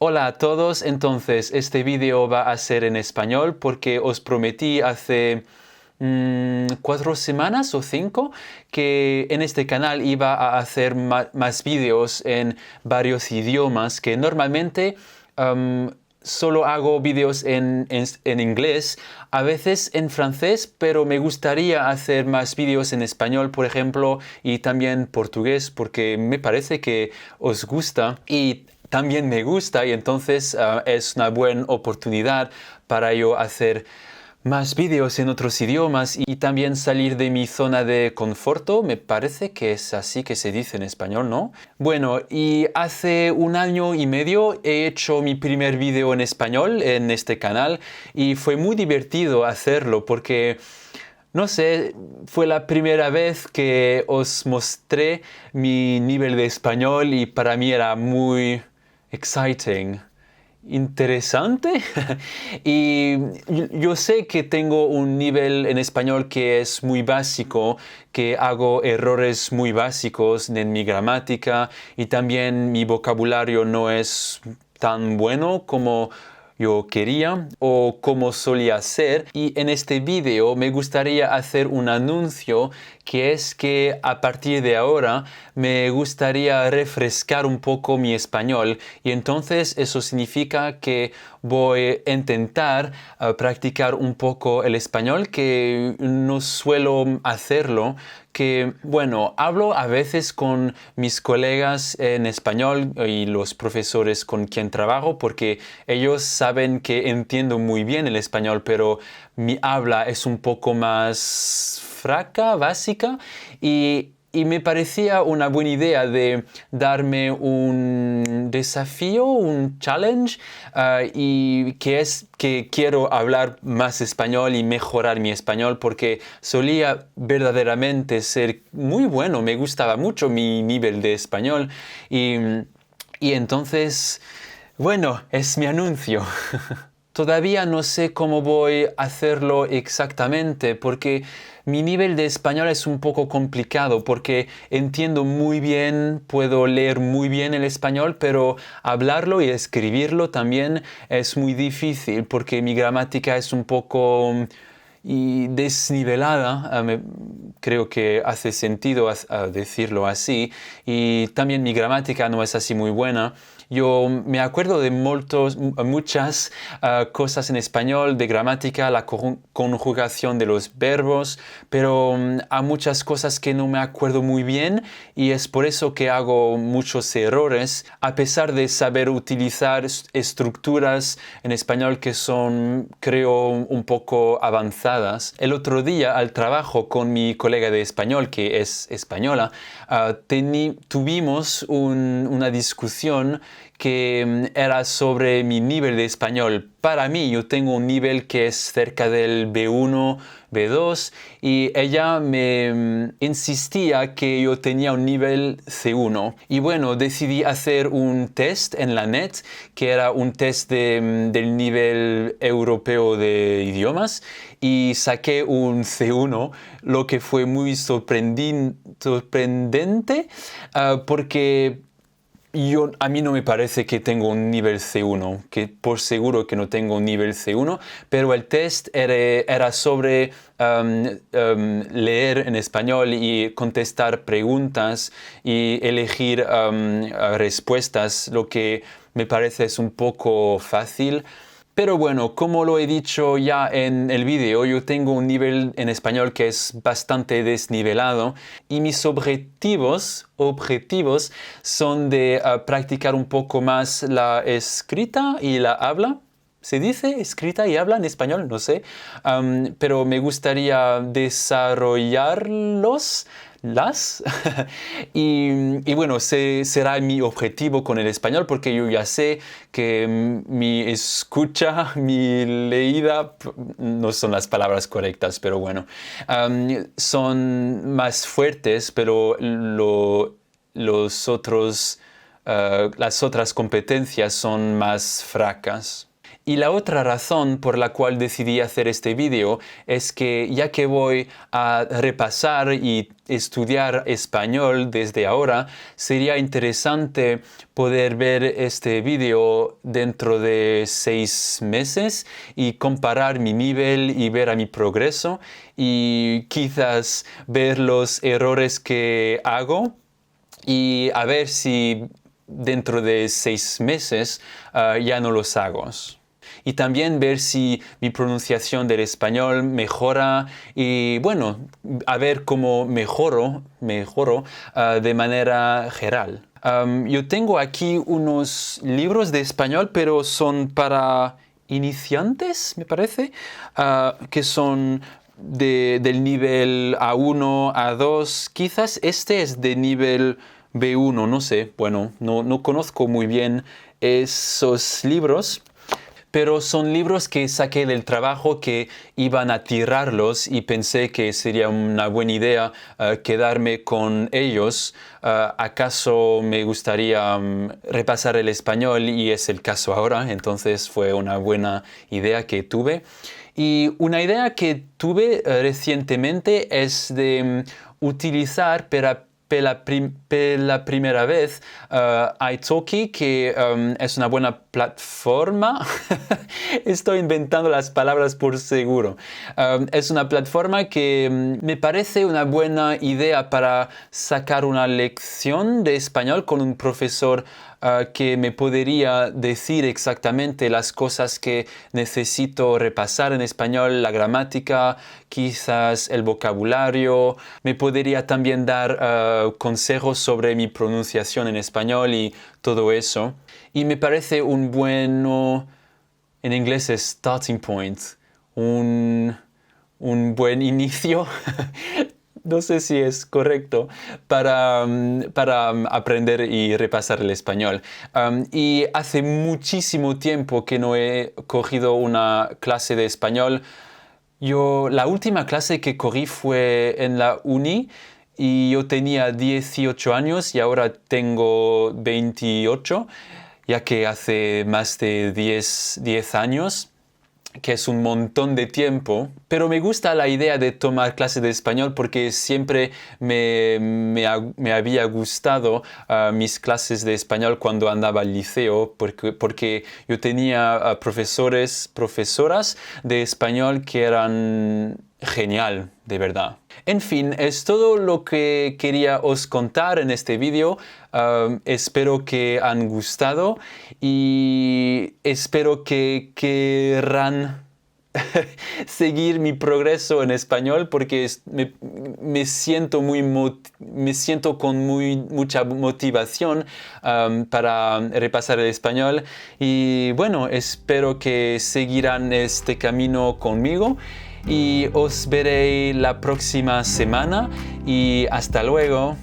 Hola a todos, entonces este vídeo va a ser en español porque os prometí hace 4 semanas o 5 que en este canal iba a hacer más vídeos en varios idiomas que normalmente solo hago vídeos en inglés, a veces en francés, pero me gustaría hacer más vídeos en español, por ejemplo, y también portugués, porque me parece que os gusta y también me gusta y entonces es una buena oportunidad para yo hacer más vídeos en otros idiomas y también salir de mi zona de conforto. Me parece que es así que se dice en español, ¿no? Bueno, y hace 1 año y medio he hecho mi primer vídeo en español en este canal y fue muy divertido hacerlo porque no sé, fue la primera vez que os mostré mi nivel de español y para mí era muy exciting, interesante. Y yo sé que tengo un nivel en español que es muy básico, que hago errores muy básicos en mi gramática y también mi vocabulario no es tan bueno como yo quería o como solía ser. Y en este vídeo me gustaría hacer un anuncio que es que a partir de ahora me gustaría refrescar un poco mi español y entonces eso significa que voy a intentar practicar un poco el español, que no suelo hacerlo, que bueno, hablo a veces con mis colegas en español y los profesores con quien trabajo porque ellos saben que entiendo muy bien el español, pero mi habla es un poco más fraca, básica, y me parecía una buena idea de darme un desafío, un challenge, y que es que quiero hablar más español y mejorar mi español porque solía verdaderamente ser muy bueno, me gustaba mucho mi nivel de español y entonces, bueno, es mi anuncio. Todavía no sé cómo voy a hacerlo exactamente porque mi nivel de español es un poco complicado porque entiendo muy bien, puedo leer muy bien el español, pero hablarlo y escribirlo también es muy difícil porque mi gramática es un poco y desnivelada, creo que hace sentido decirlo así, y también mi gramática no es así muy buena. Yo me acuerdo de muchas cosas en español, de gramática, la conjugación de los verbos, pero hay muchas cosas que no me acuerdo muy bien y es por eso que hago muchos errores, a pesar de saber utilizar estructuras en español que son, creo, un poco avanzadas. El otro día al trabajo con mi colega de español, que es española, tuvimos una discusión que era sobre mi nivel de español. Para mí, yo tengo un nivel que es cerca del B1, B2, y ella me insistía que yo tenía un nivel C1. Y bueno, decidí hacer un test en la net, que era un test del nivel europeo de idiomas, y saqué un C1, lo que fue muy sorprendente, porque a mí no me parece que tengo un nivel C1, que por seguro que no tengo un nivel C1, pero el test era sobre leer en español y contestar preguntas y elegir respuestas, lo que me parece es un poco fácil. Pero bueno, como lo he dicho ya en el vídeo, yo tengo un nivel en español que es bastante desnivelado y mis objetivos son de practicar un poco más la escrita y la habla. ¿Se dice escrita y habla en español? No sé. Pero me gustaría desarrollarlos, las. Y bueno, será mi objetivo con el español porque yo ya sé que mi escucha, mi leída, no son las palabras correctas, pero bueno, son más fuertes, pero las otras competencias son más fracas. Y la otra razón por la cual decidí hacer este vídeo es que ya que voy a repasar y estudiar español desde ahora, sería interesante poder ver este vídeo dentro de 6 meses y comparar mi nivel y ver a mi progreso y quizás ver los errores que hago y a ver si dentro de 6 meses ya no los hago. Y también ver si mi pronunciación del español mejora y bueno, a ver cómo mejoro de manera general. Yo tengo aquí unos libros de español, pero son para iniciantes, me parece, que son del nivel A1, A2. Quizás este es de nivel B1, no sé. Bueno, no conozco muy bien esos libros. Pero son libros que saqué del trabajo que iban a tirarlos y pensé que sería una buena idea quedarme con ellos. ¿Acaso me gustaría repasar el español? Y es el caso ahora, entonces fue una buena idea que tuve. Y una idea que tuve recientemente es de utilizar para la primera vez Italki, que es una buena plataforma. Estoy inventando las palabras por seguro. Es una plataforma que me parece una buena idea para sacar una lección de español con un profesor que me podría decir exactamente las cosas que necesito repasar en español, la gramática, quizás el vocabulario. Me podría también dar consejos sobre mi pronunciación en español y todo eso. Y me parece un bueno, en inglés es starting point, un buen inicio. No sé si es correcto para aprender y repasar el español. Y hace muchísimo tiempo que no he cogido una clase de español. La última clase que cogí fue en la uni y yo tenía 18 años y ahora tengo 28, ya que hace más de 10 años, que es un montón de tiempo, pero me gusta la idea de tomar clases de español porque siempre me había gustado mis clases de español cuando andaba al liceo, porque yo tenía profesoras de español que eran genial, de verdad. En fin, es todo lo que quería os contar en este vídeo. Espero que han gustado y espero que querrán seguir mi progreso en español porque me siento con mucha motivación para repasar el español y bueno, espero que seguirán este camino conmigo y os veré la próxima semana y hasta luego.